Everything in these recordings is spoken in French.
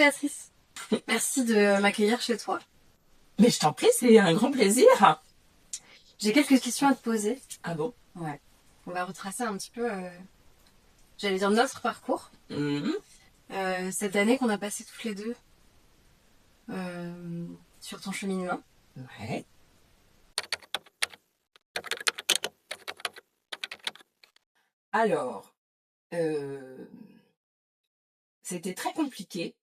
Béatrice, merci de m'accueillir chez toi. Mais je t'en prie, c'est un grand plaisir. J'ai quelques questions à te poser. Ah bon? Ouais. On va retracer un petit peu, j'allais dire notre parcours. Mhm. Cette année qu'on a passée toutes les deux sur ton cheminement. Ouais. Alors, euh, c'était très compliqué.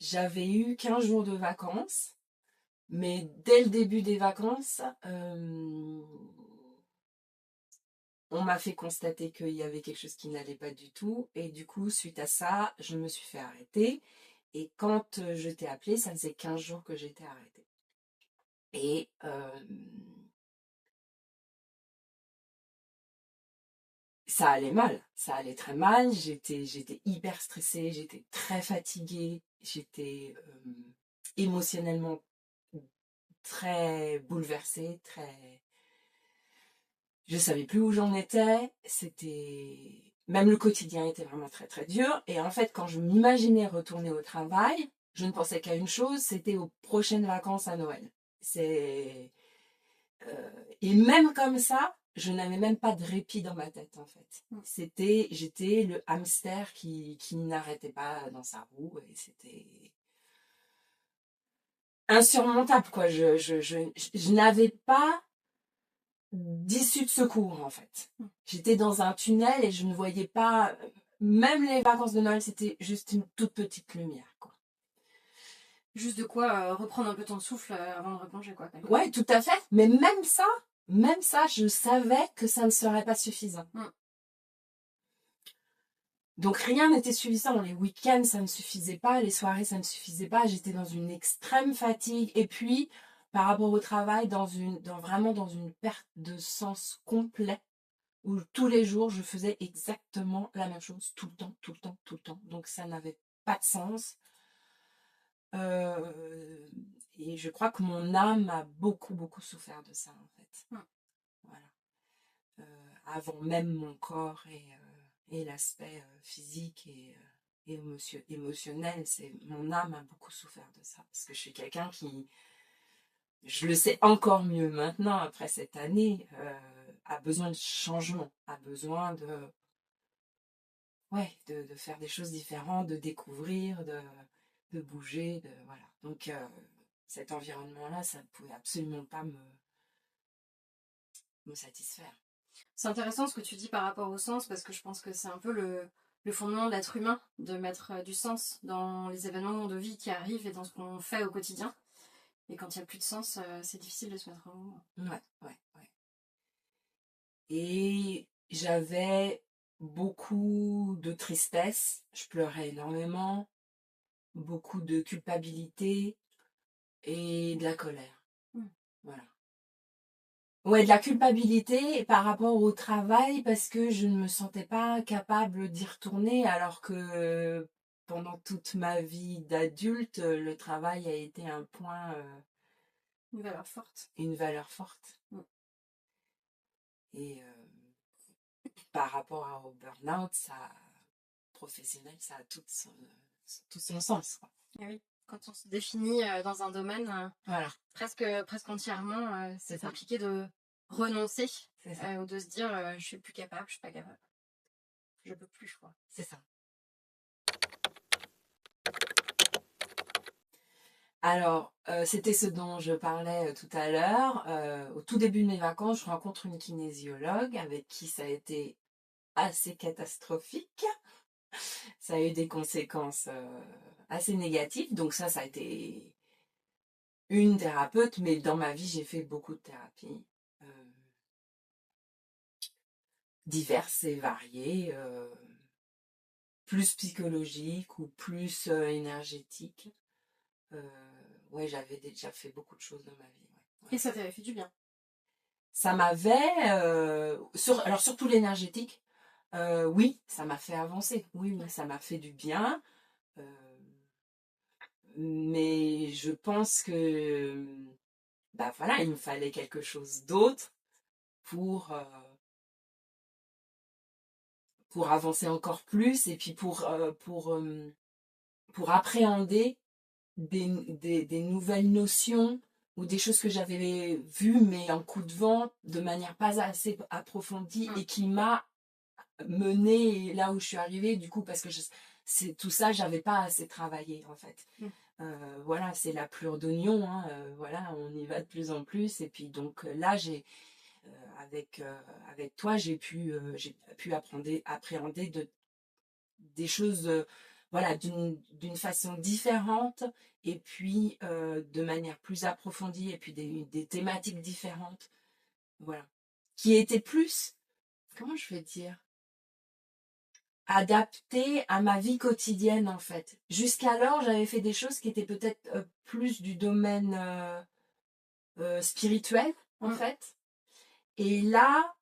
J'avais eu 15 jours de vacances, mais dès le début des vacances, on m'a fait constater qu'il y avait quelque chose qui n'allait pas du tout. Et du coup, suite à ça, je me suis fait arrêter. Et quand je t'ai appelé, ça faisait 15 jours que j'étais arrêtée. Et ça allait mal, ça allait très mal, j'étais hyper stressée, j'étais très fatiguée, j'étais émotionnellement très bouleversée, je savais plus où j'en étais, même le quotidien était vraiment très très dur. Et en fait, quand je m'imaginais retourner au travail, je ne pensais qu'à une chose, c'était aux prochaines vacances à Noël. C'est Et même comme ça, je n'avais même pas de répit dans ma tête, en fait. J'étais le hamster qui n'arrêtait pas dans sa roue, et c'était insurmontable, quoi. Je n'avais pas d'issue de secours, en fait. J'étais dans un tunnel et je ne voyais pas, même les vacances de Noël, c'était juste une toute petite lumière, quoi. Juste de quoi reprendre un peu ton souffle avant de replonger, quoi. Ouais, tout à fait. Mais même ça, je savais que ça ne serait pas suffisant. Donc rien n'était suffisant. Les week-ends, ça ne suffisait pas. Les soirées, ça ne suffisait pas. J'étais dans une extrême fatigue. Et puis, par rapport au travail, vraiment dans une perte de sens complet, où tous les jours, je faisais exactement la même chose, tout le temps, tout le temps, tout le temps. Donc ça n'avait pas de sens. Euh, et je crois que mon âme a beaucoup, beaucoup souffert de ça, en fait. Voilà. Avant même mon corps et l'aspect physique et émotionnel, mon âme a beaucoup souffert de ça. Parce que je suis quelqu'un qui, je le sais encore mieux maintenant, après cette année, a besoin de changement, a besoin de faire des choses différentes, de découvrir, de bouger, voilà. Donc, cet environnement-là, ça ne pouvait absolument pas me satisfaire. C'est intéressant ce que tu dis par rapport au sens, parce que je pense que c'est un peu le fondement de l'être humain, de mettre du sens dans les événements de vie qui arrivent et dans ce qu'on fait au quotidien. Et quand il n'y a plus de sens, c'est difficile de se mettre en mouvement. Ouais. Et j'avais beaucoup de tristesse, je pleurais énormément, beaucoup de culpabilité et de la colère. Voilà. Ouais, de la culpabilité par rapport au travail parce que je ne me sentais pas capable d'y retourner alors que pendant toute ma vie d'adulte, le travail a été un point, Une valeur forte. une valeur forte. Et par rapport au burn-out, professionnel, ça a tout son sens, quoi. Et oui, quand on se définit dans un domaine Voilà, presque entièrement, c'est compliqué de renoncer ou de se dire je suis plus capable, je suis pas capable. Je peux plus, quoi. c'est ça. Alors, c'était ce dont je parlais tout à l'heure. Au tout début de mes vacances, je rencontre une kinésiologue avec qui ça a été assez catastrophique. Ça a eu des conséquences assez négatives. Donc ça a été une thérapeute, mais dans ma vie, j'ai fait beaucoup de thérapies. Diverses et variées, plus psychologiques ou plus énergétiques. Ouais, j'avais déjà fait beaucoup de choses dans ma vie. Ouais. Et ça t'avait fait du bien. Ça m'avait, alors surtout l'énergétique, oui, ça m'a fait avancer. Oui, ça m'a fait du bien. Euh, mais je pense que, bah voilà, il me fallait quelque chose d'autre pour, euh, pour avancer encore plus et puis pour pour appréhender des nouvelles notions ou des choses que j'avais vues mais en coup de vent de manière pas assez approfondie et qui m'a menée là où je suis arrivée du coup parce que c'est tout ça j'avais pas assez travaillé en fait. Voilà, c'est la plure d'oignon, hein, voilà, on y va de plus en plus et puis donc là j'ai avec toi j'ai pu appréhender des choses voilà d'une façon différente et puis de manière plus approfondie et puis des thématiques différentes, voilà, qui étaient plus, comment je vais dire, adaptées à ma vie quotidienne en fait. Jusqu'alors j'avais fait des choses qui étaient peut-être plus du domaine spirituel en fait, et là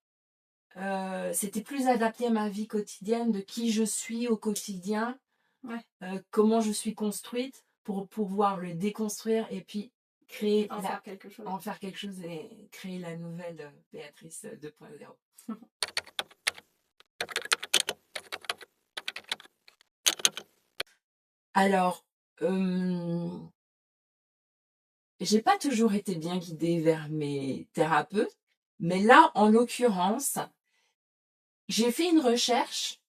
c'était plus adapté à ma vie quotidienne, de qui je suis au quotidien, comment je suis construite pour pouvoir le déconstruire et puis faire quelque chose. En faire quelque chose et créer la nouvelle Béatrice 2.0. Alors, j'ai pas toujours été bien guidée vers mes thérapeutes, mais là, en l'occurrence, j'ai fait une recherche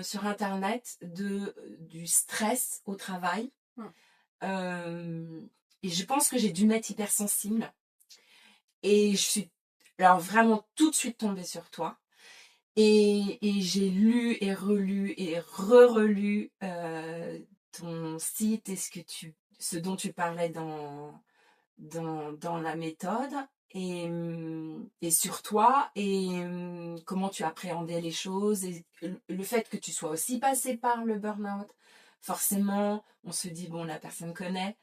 sur Internet du stress au travail. Et je pense que j'ai dû m'être hypersensible. Et je suis alors vraiment tout de suite tombée sur toi. Et j'ai lu et relu et re-relu ton site et ce dont tu parlais dans la méthode et sur toi et comment tu appréhendais les choses et le fait que tu sois aussi passé par le burn-out. Forcément, on se dit, bon, la personne connaît.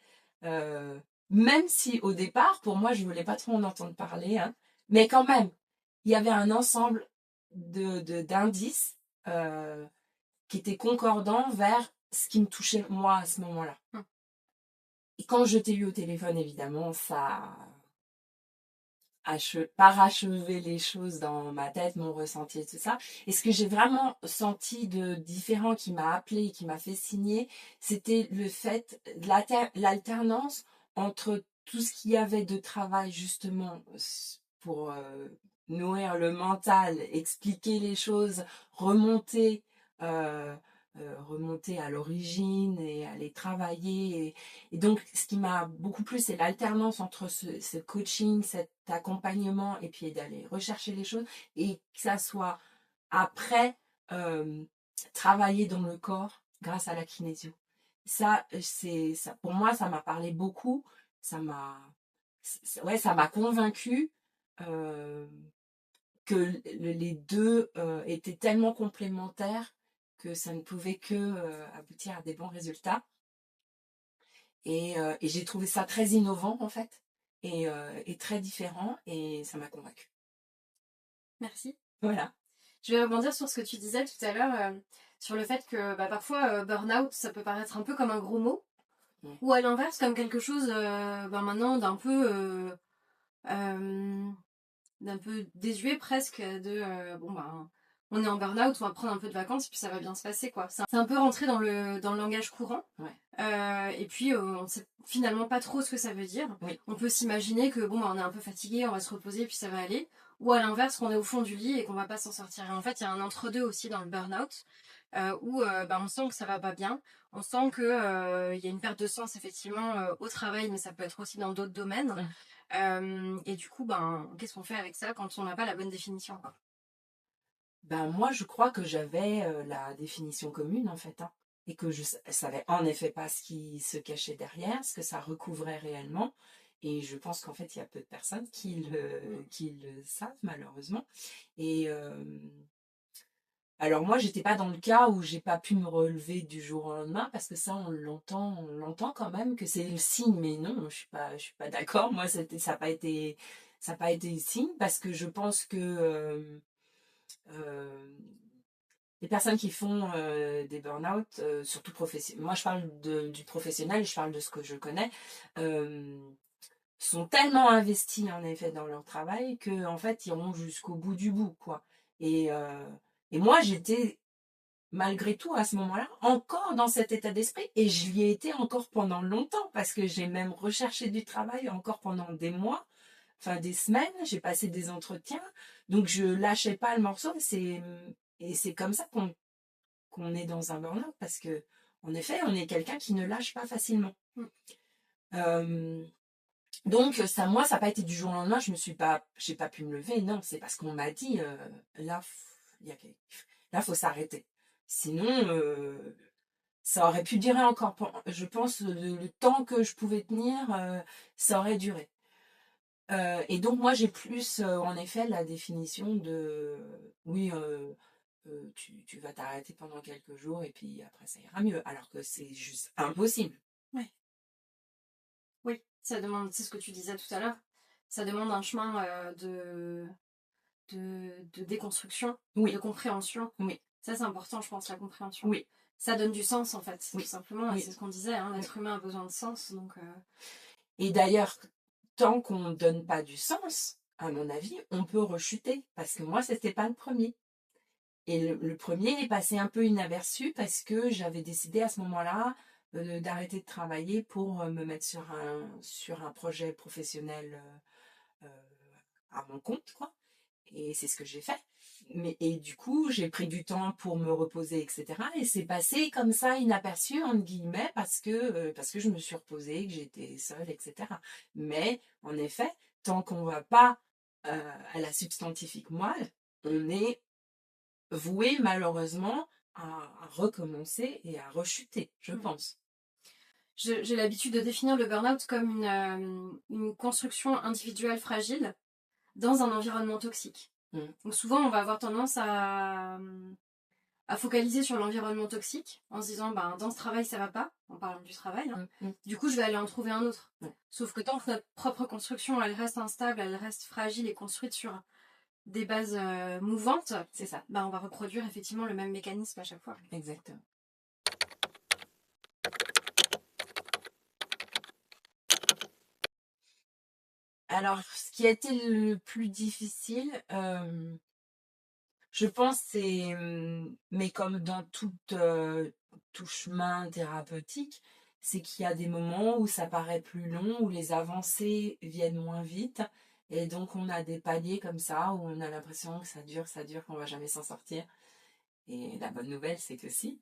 Même si au départ, pour moi, je voulais pas trop en entendre parler, hein, mais quand même, il y avait un ensemble d'indices qui étaient concordants vers ce qui me touchait moi à ce moment-là. Et quand je t'ai eu au téléphone, évidemment, ça a parachevé les choses dans ma tête, mon ressenti et tout ça. Et ce que j'ai vraiment senti de différent qui m'a appelé, qui m'a fait signer, c'était le fait, l'alternance entre tout ce qu'il y avait de travail justement pour nourrir le mental, expliquer les choses, remonter remonter à l'origine et aller travailler. Et donc, ce qui m'a beaucoup plu, c'est l'alternance entre ce coaching, cet accompagnement, et puis d'aller rechercher les choses, et que ça soit après travailler dans le corps grâce à la kinésio. Ça, pour moi, ça m'a parlé beaucoup. Ça m'a convaincu que les deux étaient tellement complémentaires que ça ne pouvait que aboutir à des bons résultats. Et j'ai trouvé ça très innovant en fait, et très différent, et ça m'a convaincue. Merci. Voilà. Je vais rebondir sur ce que tu disais tout à l'heure, sur le fait que parfois burn-out, ça peut paraître un peu comme un gros mot, ou à l'inverse comme quelque chose maintenant d'un peu désuet presque, on est en burn-out, on va prendre un peu de vacances, puis ça va bien se passer, quoi. C'est un peu rentré dans le langage courant. Et puis, on sait finalement pas trop ce que ça veut dire. On peut s'imaginer que, on est un peu fatigué, on va se reposer, puis ça va aller. Ou à l'inverse, qu'on est au fond du lit et qu'on va pas s'en sortir. Et en fait, il y a un entre-deux aussi dans le burn-out, où on sent que ça va pas bien. On sent qu'il y a une perte de sens, effectivement, au travail, mais ça peut être aussi dans d'autres domaines. Et du coup, qu'est-ce qu'on fait avec ça quand on n'a pas la bonne définition, quoi? Moi, je crois que j'avais la définition commune, en fait, hein, et que je savais en effet pas ce qui se cachait derrière, ce que ça recouvrait réellement. Et je pense qu'en fait, il y a peu de personnes qui le savent, malheureusement. Et alors moi, j'étais pas dans le cas où j'ai pas pu me relever du jour au lendemain, parce que ça, on l'entend quand même que c'est le signe, mais non, je suis pas d'accord. Moi, ça n'a pas été le signe, parce que je pense que les personnes qui font des burn-out, surtout professionnels, moi je parle du professionnel, je parle de ce que je connais, sont tellement investis en effet dans leur travail que en fait ils iront jusqu'au bout du bout, quoi. Et moi j'étais malgré tout, à ce moment-là, encore dans cet état d'esprit. Et j'y ai été encore pendant longtemps, parce que j'ai même recherché du travail encore pendant des mois, enfin des semaines. J'ai passé des entretiens. Donc, je lâchais pas le morceau. Et c'est comme ça qu'on est dans un burn-out, parce que, en effet, on est quelqu'un qui ne lâche pas facilement. Euh, donc, ça, moi, ça n'a pas été du jour au lendemain. J'ai pas pu me lever. Non, c'est parce qu'on m'a dit, là, là, faut s'arrêter. Sinon, ça aurait pu durer encore. Je pense le temps que je pouvais tenir, ça aurait duré. Et donc, moi, j'ai plus, en effet, la définition de, oui, tu vas t'arrêter pendant quelques jours et puis après, ça ira mieux. Alors que c'est juste impossible. Ouais. Oui, ça demande, c'est ce que tu disais tout à l'heure, ça demande un chemin de déconstruction, de compréhension. Oui. Ça, c'est important, je pense, la compréhension. Oui. Ça donne du sens, en fait, tout simplement. Oui. C'est ce qu'on disait, hein, l'être humain a besoin de sens. Donc, Et d'ailleurs, tant qu'on ne donne pas du sens, à mon avis, on peut rechuter. Parce que moi, c'était pas le premier. Et le premier est passé un peu inaperçu parce que j'avais décidé à ce moment-là d'arrêter de travailler pour me mettre sur un projet professionnel à mon compte, quoi. Et c'est ce que j'ai fait. Et du coup, j'ai pris du temps pour me reposer, etc. Et c'est passé comme ça, inaperçu, entre guillemets, parce que je me suis reposée, que j'étais seule, etc. Mais, en effet, tant qu'on ne va pas à la substantifique moelle, on est voué, malheureusement, à recommencer et à rechuter, je pense. J'ai l'habitude de définir le burn-out comme une construction individuelle fragile dans un environnement toxique. Donc souvent, on va avoir tendance à focaliser sur l'environnement toxique en se disant dans ce travail ça va pas, en parlant du travail, hein. Du coup je vais aller en trouver un autre. Sauf que tant que notre propre construction elle reste instable, elle reste fragile et construite sur des bases mouvantes, c'est ça. On va reproduire effectivement le même mécanisme à chaque fois. Exactement. Alors, ce qui a été le plus difficile, je pense, mais comme dans tout chemin thérapeutique, c'est qu'il y a des moments où ça paraît plus long, où les avancées viennent moins vite. Et donc, on a des paliers comme ça, où on a l'impression que ça dure, qu'on va jamais s'en sortir. Et la bonne nouvelle, c'est que si.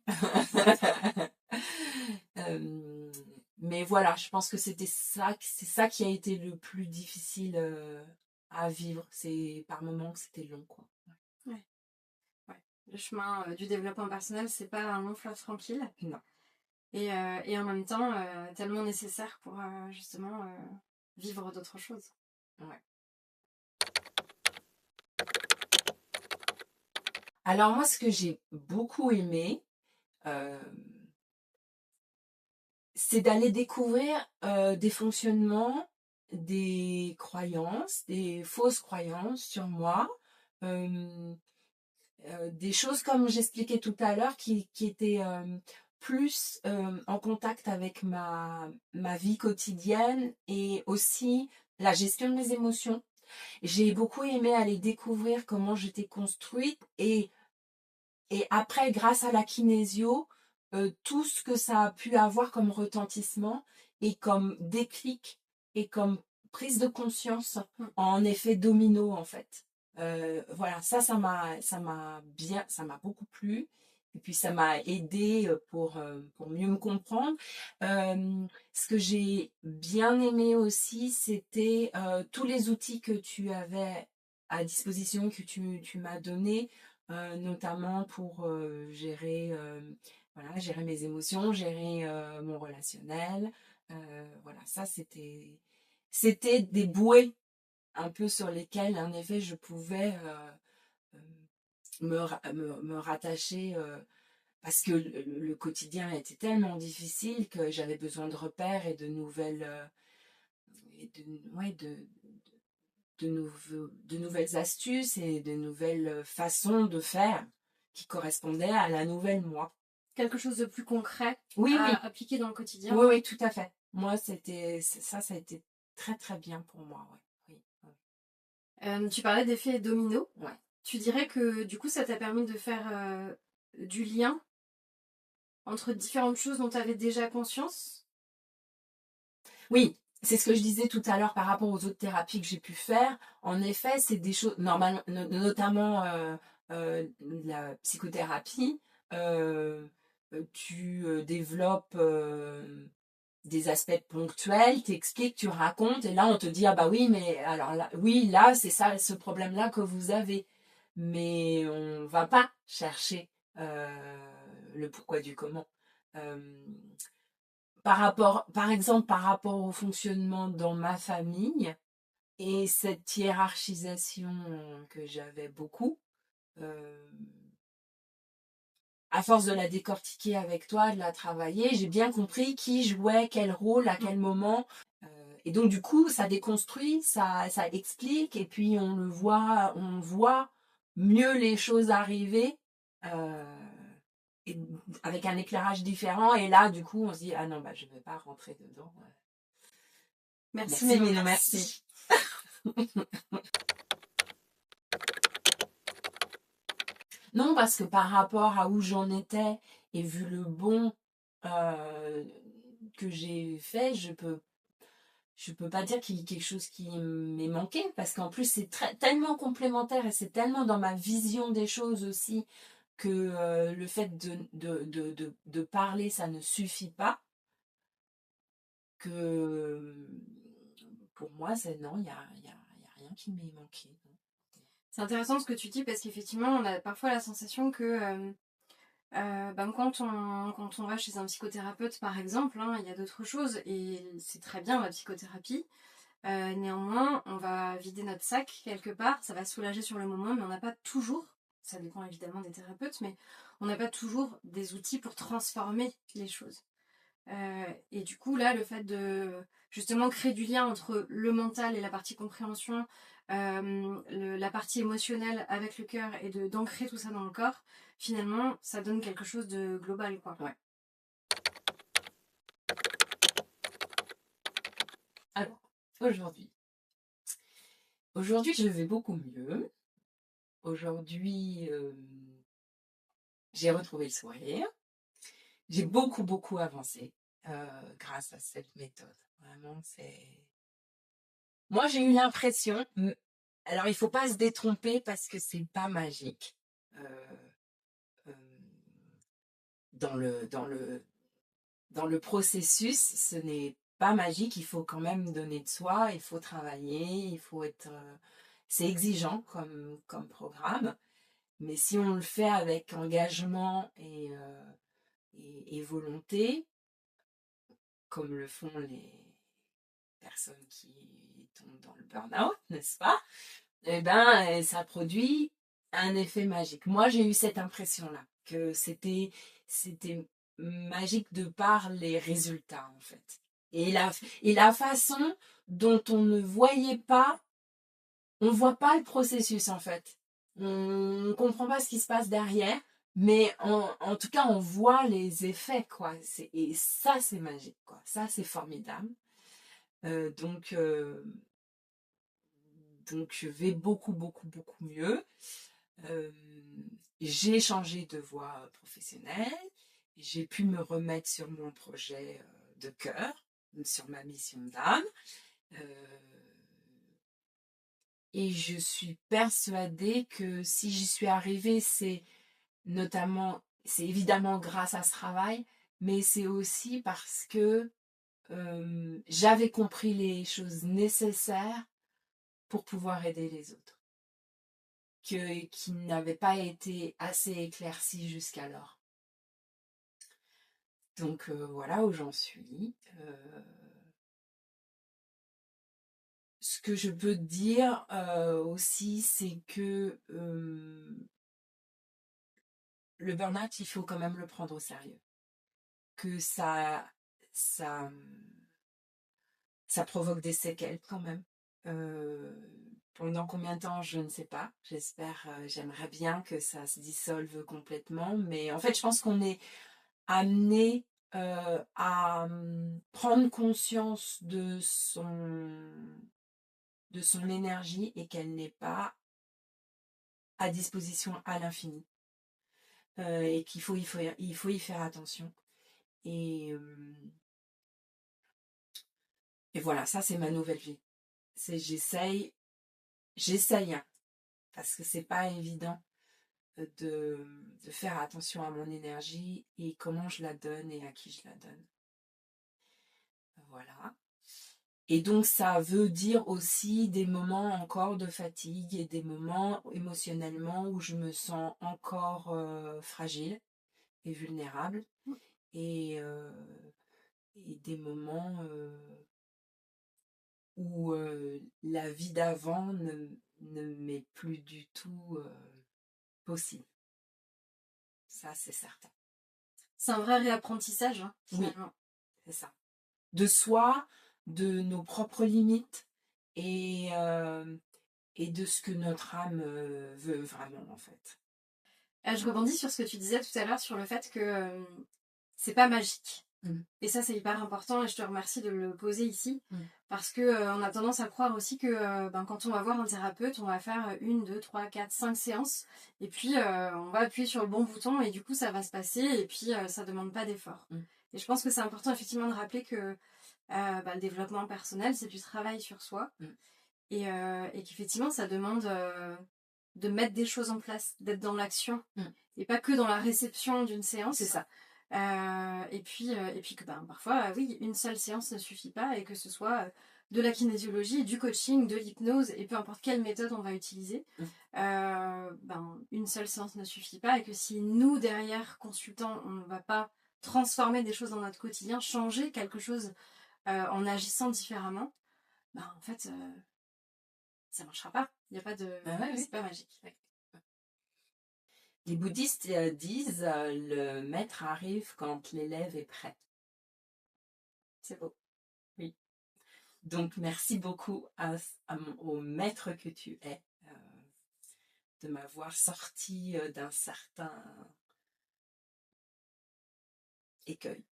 Mais voilà, je pense que c'est ça qui a été le plus difficile à vivre. C'est par moments que c'était long, quoi. Ouais. Le chemin du développement personnel, c'est pas un long fleuve tranquille. Non. Et en même temps, tellement nécessaire pour justement vivre d'autres choses. Ouais. Alors moi, ce que j'ai beaucoup aimé, c'est d'aller découvrir des fonctionnements, des croyances, des fausses croyances sur moi, des choses comme j'expliquais tout à l'heure qui étaient plus en contact avec ma vie quotidienne et aussi la gestion de mes émotions. J'ai beaucoup aimé aller découvrir comment j'étais construite et après, grâce à la kinésio, tout ce que ça a pu avoir comme retentissement et comme déclic et comme prise de conscience en effet domino en fait. Voilà, ça m'a beaucoup plu. Et puis ça m'a aidé pour mieux me comprendre. Ce que j'ai bien aimé aussi, c'était tous les outils que tu avais à disposition, que tu m'as donné, notamment pour gérer mes émotions, gérer mon relationnel. Voilà, ça c'était des bouées un peu sur lesquelles, en effet, je pouvais me rattacher parce que le quotidien était tellement difficile que j'avais besoin de repères et de nouvelles de nouvelles astuces et de nouvelles façons de faire qui correspondaient à la nouvelle moi. Quelque chose de plus concret à appliquer dans le quotidien. Oui, oui, tout à fait. Moi, ça a été très, très bien pour moi. Ouais. Oui. Tu parlais d'effet domino. Ouais. Tu dirais que du coup, ça t'a permis de faire du lien entre différentes choses dont tu avais déjà conscience? Oui, c'est ce que je disais tout à l'heure par rapport aux autres thérapies que j'ai pu faire. En effet, c'est des choses, normalement, notamment la psychothérapie, tu développes des aspects ponctuels, t'expliques, tu racontes, et là on te dit ah bah oui, mais alors là, oui, là c'est ça, ce problème-là que vous avez, mais on va pas chercher le pourquoi du comment. Euh, par exemple, par rapport au fonctionnement dans ma famille et cette hiérarchisation que j'avais beaucoup, euh, à force de la décortiquer avec toi, de la travailler, j'ai bien compris qui jouait quel rôle à quel moment. Et donc du coup, ça déconstruit, ça explique, et puis on voit mieux les choses arriver et avec un éclairage différent. Et là, du coup, on se dit ah non, bah je ne vais pas rentrer dedans. Merci, Merci, mais non mais non merci. merci. Non, parce que par rapport à où j'en étais et vu le bon que j'ai fait, je peux pas dire qu'il y ait quelque chose qui m'est manqué, parce qu'en plus c'est tellement complémentaire et c'est tellement dans ma vision des choses aussi que le fait de parler, ça ne suffit pas, que pour moi, c'est non, y a rien qui m'est manqué. C'est intéressant ce que tu dis parce qu'effectivement, on a parfois la sensation que quand on va chez un psychothérapeute, par exemple, hein, il y a d'autres choses et c'est très bien la psychothérapie. Néanmoins, on va vider notre sac quelque part, ça va soulager sur le moment, mais on n'a pas toujours, ça dépend évidemment des thérapeutes, mais on n'a pas toujours des outils pour transformer les choses. Et du coup, là, le fait de justement créer du lien entre le mental et la partie compréhension, la partie émotionnelle avec le cœur et d'ancrer tout ça dans le corps, finalement, ça donne quelque chose de global, quoi. Ouais. Alors, aujourd'hui, je vais beaucoup mieux. Aujourd'hui, j'ai retrouvé le sourire. J'ai beaucoup avancé grâce à cette méthode. Vraiment, c'est... Moi, j'ai eu l'impression... Alors, il faut pas se détromper parce que c'est pas magique. Euh, dans le processus, ce n'est pas magique. Il faut quand même donner de soi, il faut travailler, il faut être... c'est exigeant comme programme. Mais si on le fait avec engagement et volonté, comme le font les personnes qui tombent dans le burn-out, n'est-ce pas? Eh ben, ça produit un effet magique. Moi, j'ai eu cette impression-là, que c'était magique de par les résultats, en fait. Et la façon dont on ne voyait pas, on ne voit pas le processus, en fait. On ne comprend pas ce qui se passe derrière, mais en tout cas, on voit les effets, quoi. Et ça, c'est magique, quoi. Ça, c'est formidable. Euh, donc, euh, donc, je vais beaucoup mieux. Euh, j'ai changé de voie professionnelle. J'ai pu me remettre sur mon projet de cœur, sur ma mission d'âme. Euh, et je suis persuadée que si j'y suis arrivée, c'est évidemment grâce à ce travail, mais c'est aussi parce que j'avais compris les choses nécessaires pour pouvoir aider les autres, qui n'avaient pas été assez éclaircies jusqu'alors. Donc voilà où j'en suis. Ce que je peux te dire aussi, c'est que le burn-out, il faut quand même le prendre au sérieux. Que ça, ça provoque des séquelles quand même. Pendant combien de temps, je ne sais pas. J'aimerais bien que ça se dissolve complètement. Mais en fait, je pense qu'on est amené à prendre conscience de son énergie et qu'elle n'est pas à disposition à l'infini. et qu'il faut y faire attention. Et voilà, ça c'est ma nouvelle vie. J'essaye, hein, parce que c'est pas évident de faire attention à mon énergie et comment je la donne et à qui je la donne. Voilà. Et donc ça veut dire aussi des moments encore de fatigue et des moments émotionnellement où je me sens encore fragile et vulnérable. Et des moments où la vie d'avant ne m'est plus du tout possible. Ça, c'est certain. C'est un vrai réapprentissage, hein, finalement. Oui, c'est ça. De soi, de nos propres limites et de ce que notre âme veut vraiment, en fait. Je rebondis sur ce que tu disais tout à l'heure sur le fait que c'est pas magique. Et ça, c'est hyper important et je te remercie de le poser ici parce que on a tendance à croire aussi que quand on va voir un thérapeute, on va faire 1, 2, 3, 4, 5 séances et puis on va appuyer sur le bon bouton et du coup ça va se passer et puis ça demande pas d'effort. Et je pense que c'est important effectivement de rappeler que le développement personnel, c'est du travail sur soi et qu'effectivement ça demande de mettre des choses en place, d'être dans l'action et pas que dans la réception d'une séance. C'est ça. Et puis que parfois, oui, une seule séance ne suffit pas et que ce soit de la kinésiologie, du coaching, de l'hypnose et peu importe quelle méthode on va utiliser, une seule séance ne suffit pas et que si nous, derrière, consultants, on ne va pas transformer des choses dans notre quotidien, changer quelque chose en agissant différemment, en fait, ça marchera pas. Il n'y a pas de... c'est pas magique. Les bouddhistes disent le maître arrive quand l'élève est prêt. C'est beau. Oui. Donc merci beaucoup au maître que tu es de m'avoir sorti d'un certain écueil.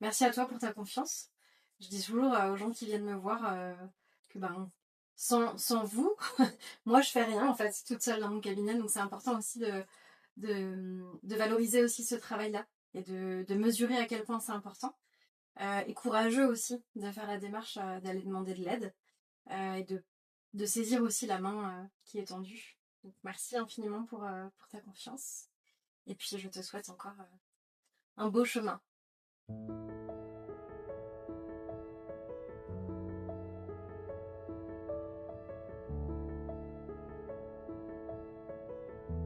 Merci à toi pour ta confiance. Je dis toujours aux gens qui viennent me voir que sans vous, moi je fais rien en fait, toute seule dans mon cabinet, donc c'est important aussi de valoriser aussi ce travail-là et de mesurer à quel point c'est important. Et courageux aussi de faire la démarche d'aller demander de l'aide et de saisir aussi la main qui est tendue. Donc merci infiniment pour ta confiance. Et puis je te souhaite encore un beau chemin.